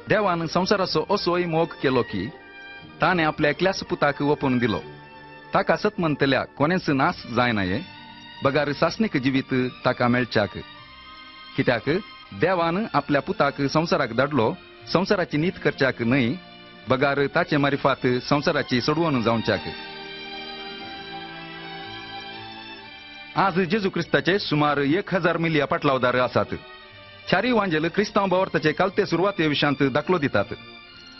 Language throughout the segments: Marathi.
देवान संसाराचो असोय मोग केलो की ताणे आपल्या एकल्याच पुताक ओपून दिलो ताका सत म्हणतल्या कोणेच नाश जाय नये बगार सासनीक जिवीत ताका मेळच्याक कित्याक देवान आपल्या पुताक संसाराक धाडलो संसाराची नीत करच्याक न्हय बगार ताचे मारिफात संसाराची सोडवून जावच्याक आज जेजू क्रिस्ताचे सुमार 1000 मिलिया पाटलावदार आसात चारी वांजेल क्रिस्तांव भावार्थाचे कालते सुरवाते विशांत दाखलो दितात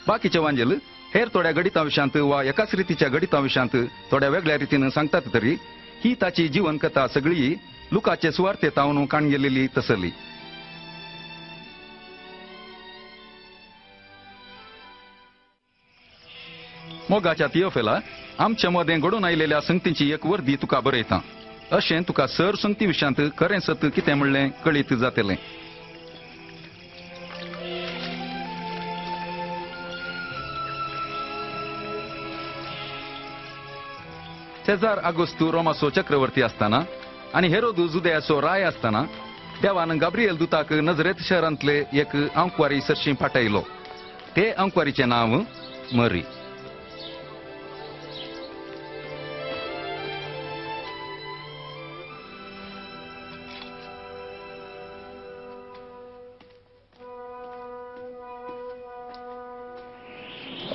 बाकीचे वांजेल हेर थोड्या गणिता विशांत वा एकाच रितीच्या गणिता विशांत थोड्या वेगळ्या रीतीन सांगतात तरी ही ताची जीवन कथा सगळी लुकाचे सुवार्थेतावन काण गेलेली तसली मोगाच्या तियोफेला आमच्या मदें घडून आयलेल्या संगतींची एक वर्दी तुका बरयता अशें तुका सर संगती विशांत खरें सत कितें म्हणलें कळीत जातलें सेजार आगोस्तू रोमाचो चक्रवर्ती असताना आणि हेरोदू जुदेयाचो राय असताना देवान गाब्रिएल दुताक नजरेत शहरांतले एक अंकवारी सरशी पाठयलो ते अंकवारीचे नाव मरी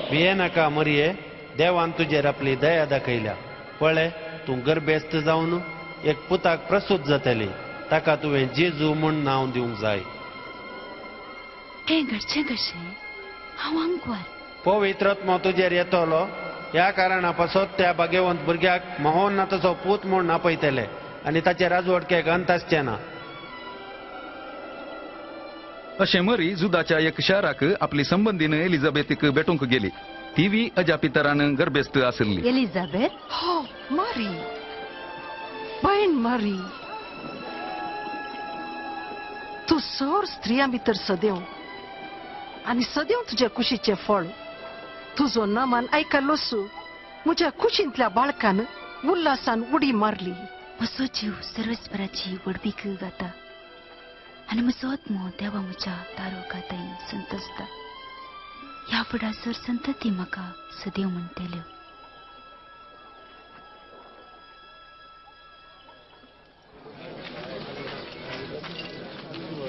भिये नाका मरिये देवान तुजेर आपली दया दाखयल्या पळय तूं गर्भेस्त जावन एक पुताक प्रसूत जातली ताका तुवें जेजू म्हूण नांव दिवंक जाय हें घडचें कशें हांव अंकवार पवित्र आत्मा तुजेर येतलो ह्या कारणा पासत त्या भाग्यवंत भुरग्याक महोन्नताचो पूत म्हूण आपयतले आनी ताचे राजवटकेक अंत आसचें ना अशें मरी जुदाच्या एक शहराक आपली संबंधीन एलिझाबेथीक भेटूंक गेली ती अजा पितरान गर्भेस्त आसली एलिझाबेथ हो मरी भयण मरी तूं सर स्त्रियां भितर सदैव आनी सदैव तुज्या कुशीचें फळ तुजो नमान आयकलोसू म्हज्या कुशींतल्या बाळकान उल्हासान उडी मारली म्हजो जीव सर्वेस्पराची वडबीक गाता आनी म्हजो आत्मो देवा म्हज्या दारो गाताय संतसता ह्या फुडासर संतती म्हाका सदैव म्हणटल्यो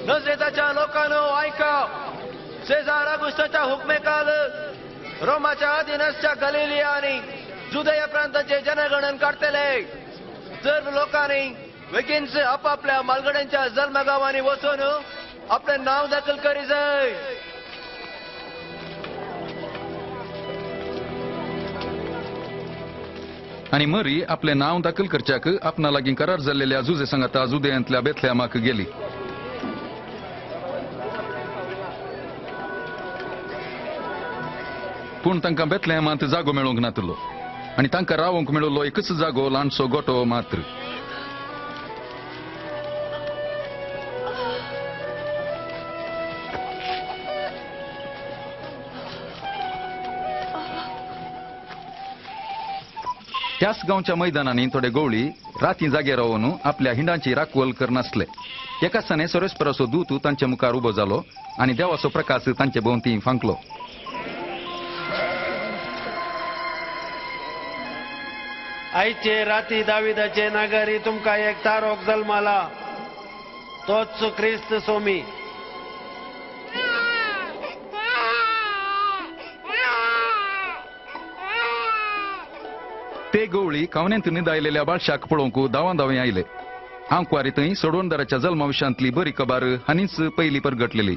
नजरेताच्या लोकांनो ऐका सेजार ऑगस्टाच्या हुकमेखाल रोमाच्या अधीनस्थच्या गलिलिया आणि जुदेया प्रांताचे जनगणन काढतले जर लोकांनी बेगीनच आपापल्या मालगड्यांच्या जन्मगावांनी वचून आपले नाव दाखल करी जाय आणि मरी आपले नाव दाखल करच्याक आपणा लागीं करार जाल्लेल्या जुजे संगाता जुदेयांतल्या बेथलेहमाक गेली पूण तांकां बेथलेहमांत जागो मेळूंक नातलो आनी तांकां रावूंक मेळिल्लो एकच जागो ल्हानसो गोठो मात्र त्याच गांवच्या मैदानांनी थोडे गवळी राती जागे रावन आपल्या हिंडांची राखवल करनासले एका दिसाने सर्वेस्पराचो दूत तांचे मुखार उबो जालो आनी देवाचो प्रकाश तांचे भोंवती फांकलो आयचे राती दाविदाचे नागरी तुमकां एक तारोक जल्माला तोच क्रिस्त सोमी ते गवळी कावण्यांत निदायलेल्या बाळशाक पळोवंक दावां दावे आयले आंकवारी थंय सोडवणदाराच्या जल्माविशांतली बरी खबर हानीच पयली परगटलेली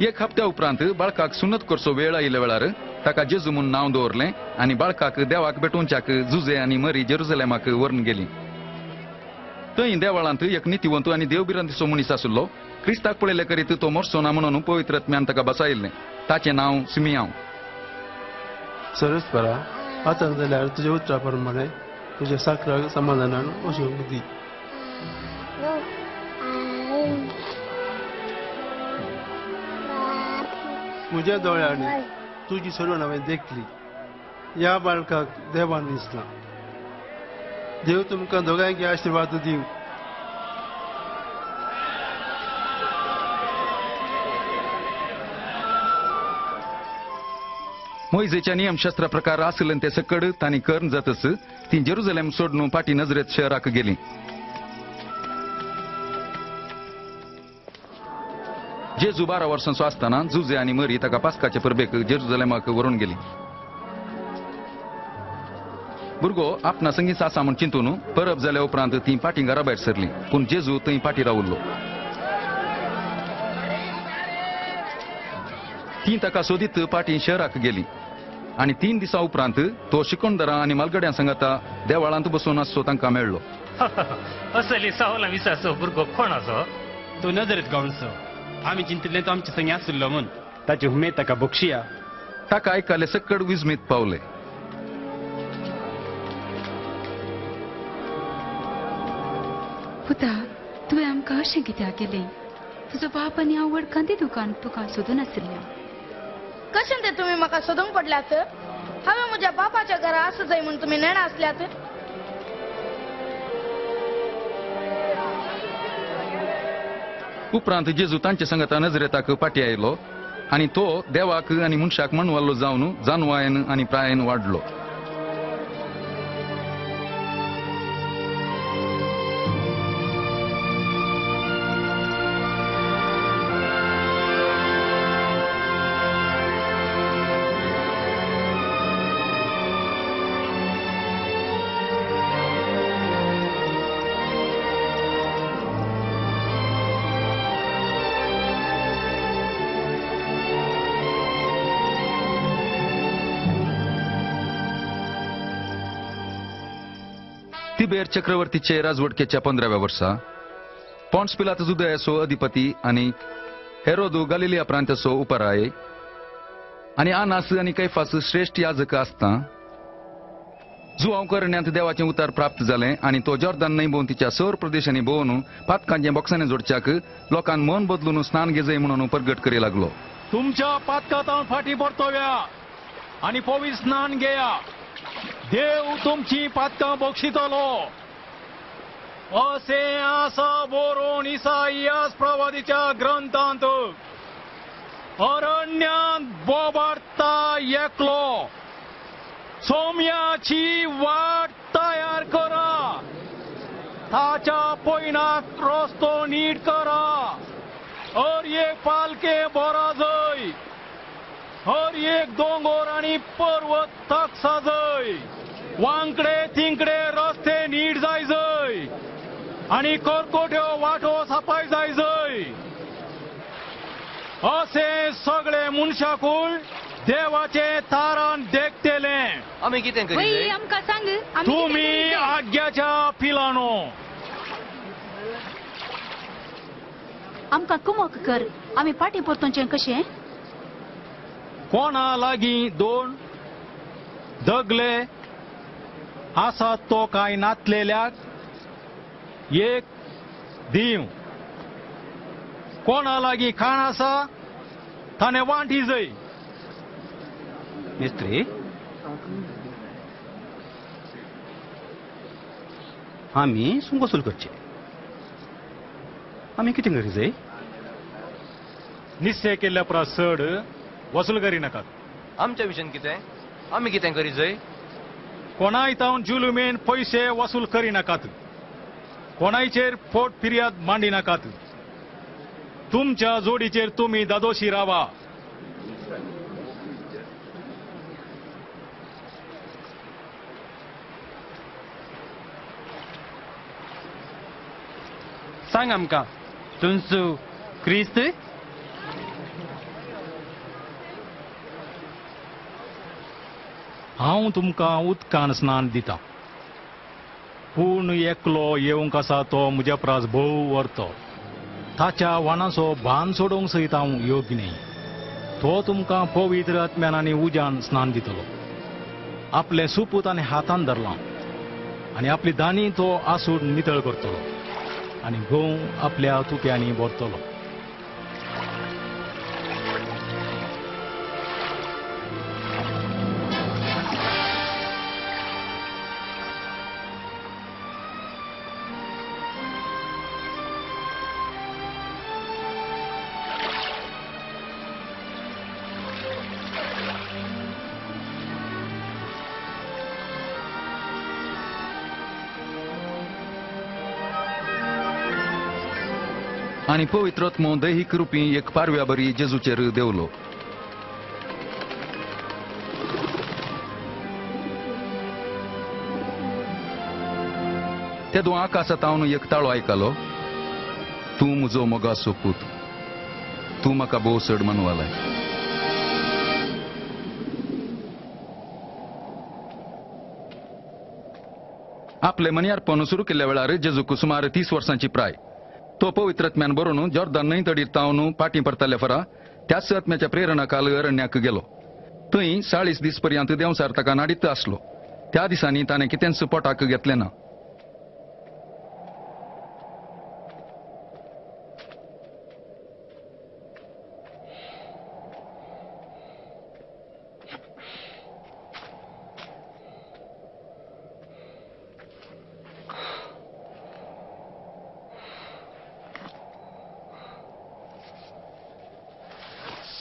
एक हप्त्या उपरांत बाळकाक सुन्नत करचो वेळ आयिल्ल्या वेळार ताका जेजू म्हूण नांव दवरलें आनी बाळकाक देवाक भेटोवच्याक जुजे आनी मरी जेरुसलेमाक व्हरून गेली थंय देवळांत एक नितीवंत आनी देवबिरांतीचो मनीस आसलो क्रिस्ताक पळयले करीत तो मरचो ना म्हणून पवित्र आत्म्यान ताका बसायिल्लें ताचें नांव सिमियांव सर्वेस्परा आतां जाल्यार तुज्या उतरा प्रमाणे तुज्या साकराक समाधानान अशें दी म्हज्या दोळ्यांनी तुजी सर्व नांवें देखली ह्या बाळकाक देवान दिसला देव तुमकां दोगांयकी आशिर्वाद दिवं. मोइजेच्या नियमशास्त्रा प्रकार आसलन ते सकड तांणी कर्ण जातस ती जेरुझलेम सोडून पाटी नजरेत शहराक गेली. जेजू 12 वर्सांचो आसतना जुजे आनी मरी ताका पास्काचे परबेक जेरुझलेमाक व्हरून गेली. भुरगो आपणा संगीत आसा म्हूण चिंतून परब जाल्या उपरांत ती पाटी घरा भायर सरली पूण जेजू थंय पाटी रावल्लो. ती ताका सोदीत पाटी शहराक गेली आनी 3 दिसां उपरांत तो शिकोणदारां आनी मालगड्यां सांगाता देवाळांत बसून आसचो तांकां मेळ्ळो. असली सावला विसाचो भुरगो कोण असो? तो नजरेत गावचो. आमी चिंतिल्ले तो आमचे संगी आसलो म्हूण. ताची उमेद ताका बक्षिया. ताका आयकले सकड विस्मीत पावले. पुता तुवें आमकां अशें कित्याक केलें? तुजो बाप आनी हांव वडकां ती दुकान तुका सोदून आशिल्लें. कशें ते तुम्ही म्हाका सोदूंक पडल्यात? हांवें म्हज्या बापाच्या घरा आसा जाय म्हूण तुमी नेणा आसल्यात. उपरांत जेजू तांचे संगता नजरेताक पाटी आयलो आनी तो देवाक आनी मनशाक म्हणवाल्लो जावन जानवायन आनी प्रायेन वाडलो. तिबेर चक्रवर्तीचे राजवटकेच्या 15व्या वर्सा पॉन्स पिलात जुदयाचो अधिपती आनी हेरोद गलिलिया प्रांताचो उपराये आनी आनास आनी कैफास श्रेष्ठ याजक आसता जुआंव करण्यात देवाचें उतार प्राप्त जालें आनी तो जॉर्दान न्हंयभोंवतीच्या सौर प्रदेशांनी भोंवन पातकांचे बॉक्सांनी जोडच्याक लोकांक मन बदलून स्नान घेजय म्हणून परगट करी लागलो. तुमच्या पातकांत फाटी परतोव्या आनी पवित्र स्नान घेया. देव तुमची पातकां बक्षितलो अशें आसा बरोवन इसाइयास प्रवादीच्या ग्रंथांत. अरण्यांत बोबाडटा एकलो सोम्याची वाट तयार करा. ताच्या पैनाक रस्तो नीट करा. हर एक पालके बरा जय. हर एक दोंगर आनी पर्वत तक साजय. वांकडे तिंकडे रस्ते नीट जाय जय आनी करकोट्यो वाटो सापाय जाय जय. अशें सगळे मनशाकूय देवाचे तारान देखतेले. आमी कितें करीत? आमकां सांग. तुमी आज्ञाच्या पिलानो. आमकां कुमक कर. आमी पाटी परतोवचें कशें? कोणा लागीं 2 दगले आसात तो कांय नातलेल्याक 1 दिव. कोणा लागीं खाण आसा ताणें वांटी जय. मिस्त्री आमी सूम वसूल करचे. आमी कितें करी जाय? निश्चय केल्ल्या प्रसड वसूल करी नाकात. आमच्या विशयन कितें? आमी कितें करीत जय? कोणाय तावन जुलुमेन पयशे वसूल करी नाकात. कोणायचेर पोट फिर्याद मांडी नाकात. तुमच्या जोडीचेर तुमी दादोशी रावा. सांग आमकां तुमचो क्रिस्त? हांव तुमकां उदकान स्नान दिता पूण एकलो येवंक आसा तो म्हज्या प्रास भोव व्हरतो. ताच्या वाणाचो भान सोडोवंक सयत हांव योग्य न्ही. तो तुमकां पवित्र आत्म्यान आनी उज्यान स्नान दितलो. आपले सुपूत आनी हातान धरलां आनी आपली दानी तो आसूड नितळ करतलो आनी घोव आपल्या तुप्यांनी भरतलो. आणि पवित्रत्मो दैहिक रुपी एक पारव्या बरी जेजूचेर देवलो. तेदो आकाशात हांव एक ताळो आयकलो. तूं म्हजो मोगाचो पूत, तूं म्हाका भोव चड मनवालाय. आपले मनियारपण सुरू केल्ल्या वेळार जेजूक सुमार 30 वर्सांची प्राय. तो पवित्रत्म्यान बरोवन जॉर्दान न्हंय तडीर तावन फाटीं परतल्या फरा त्याच आत्म्याच्या प्रेरणाकाल अरण्याक गेलो. थंय 40 दीस पर्यंत देंवसार ताका नाडीत आसलो. त्या दिसांनी ताणें कितेंच पोटाक घेतलें ना.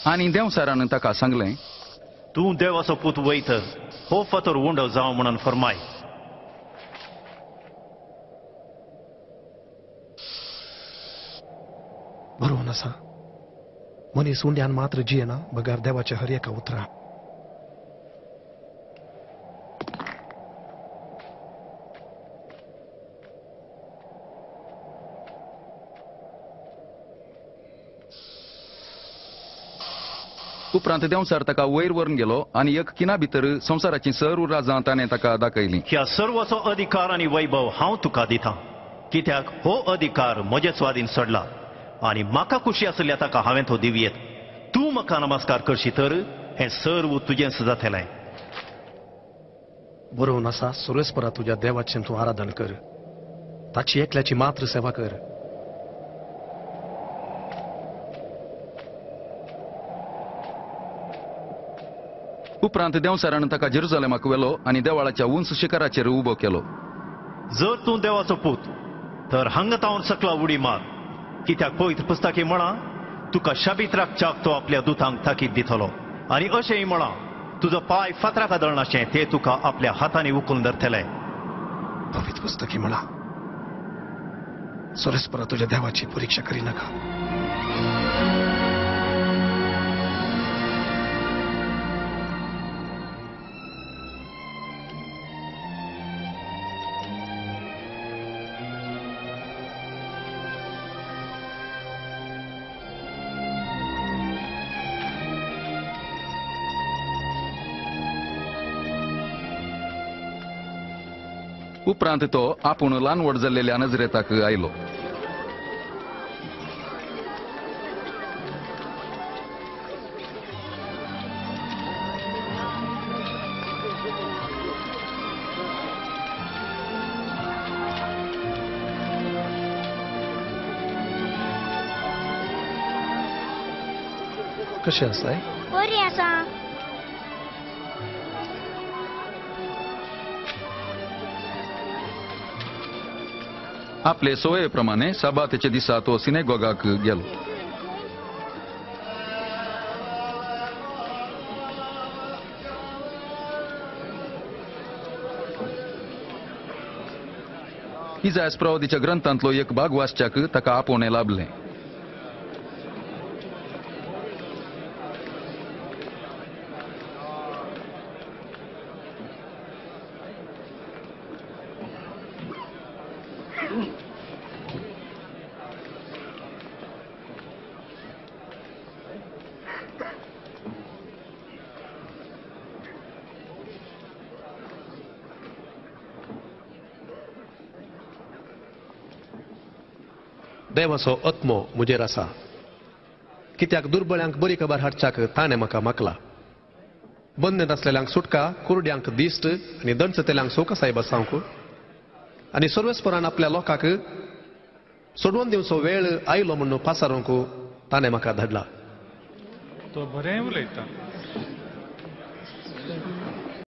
आणि देंवसारान ताका सांगलें, तूं देवाचो पूत वयत हो फातर उंडो जावं म्हणून फरमाय. बरोवन आसा. मनीस उंड्यान मात्र जियेना बगार देवाच्या हर एका उतरा. उपरांत देंवसार ताका वयर व्हरून गेलो आणि एक किना भितर संवसाराची सर्व राजां ताणें ताका दाखयलीं. ह्या सर्वाचो अधिकार आनी वैभव हांव तुका दितां, कित्याक हो अधिकार म्हजे स्वाधीन सोडला आनी म्हाका खुशी आसल्या ताका हांवें तो दिवयेत. तूं म्हाका नमस्कार करशी तर हें सर्व तुजेंच जातलें. बरोवन आसा. सुरेस्परा तुज्या देवाचें तूं आराधन कर, ताची एकल्याची मात्र सेवा कर. उपरांत देंवसारान ताका जेरुसलेमाक व्हेलो आनी देवाळाच्या उंच शिखराचेर उबो केलो. जर तूं देवाचो पूत तर हांगा तावन सकला उडी मार, कित्याक पवित्र पुस्तकी म्हणा तुका शाबीत राखच्याक तो आपल्या दुतांक ताकीद दितलो. आनी अशेंय म्हणा तुजो पाय फातराक आदळनाशें ते तुका आपल्या हातांनी उखलून धरतले. पवित्र पुस्तकी म्हणा सुरेस्परा तुझ्या देवाची परीक्षा करी नका. उपरांत तो आपूण ल्हानवड जाल्लेल्या नजरेताक आयलो. कशें आसाय? बरी आसा. आपले सोये प्रमाणे साबातेच्या दिसा तो सिनेगॉगाक गेलो. इजायास प्रवादीच्या ग्रंथांतलो एक भाग वाचच्याक ताका आपोवणें लाभलें. देवाचो आत्मो मुजेर आसा, कित्याक दुर्बळ्यांक बरी खबर हाडच्याक ताणें म्हाका मागला. बंदीत आसलेल्यांक सुटका, कुरड्यांक दिश्ट आनी दंडसतेल्यांक सोकासाय बसावंक आनी सर्वेस्परान आपल्या लोकांक सोडवून दिवचो वेळ आयलो म्हणून पासारूंक ताणें म्हाका धाडला. तो बरें उलयता.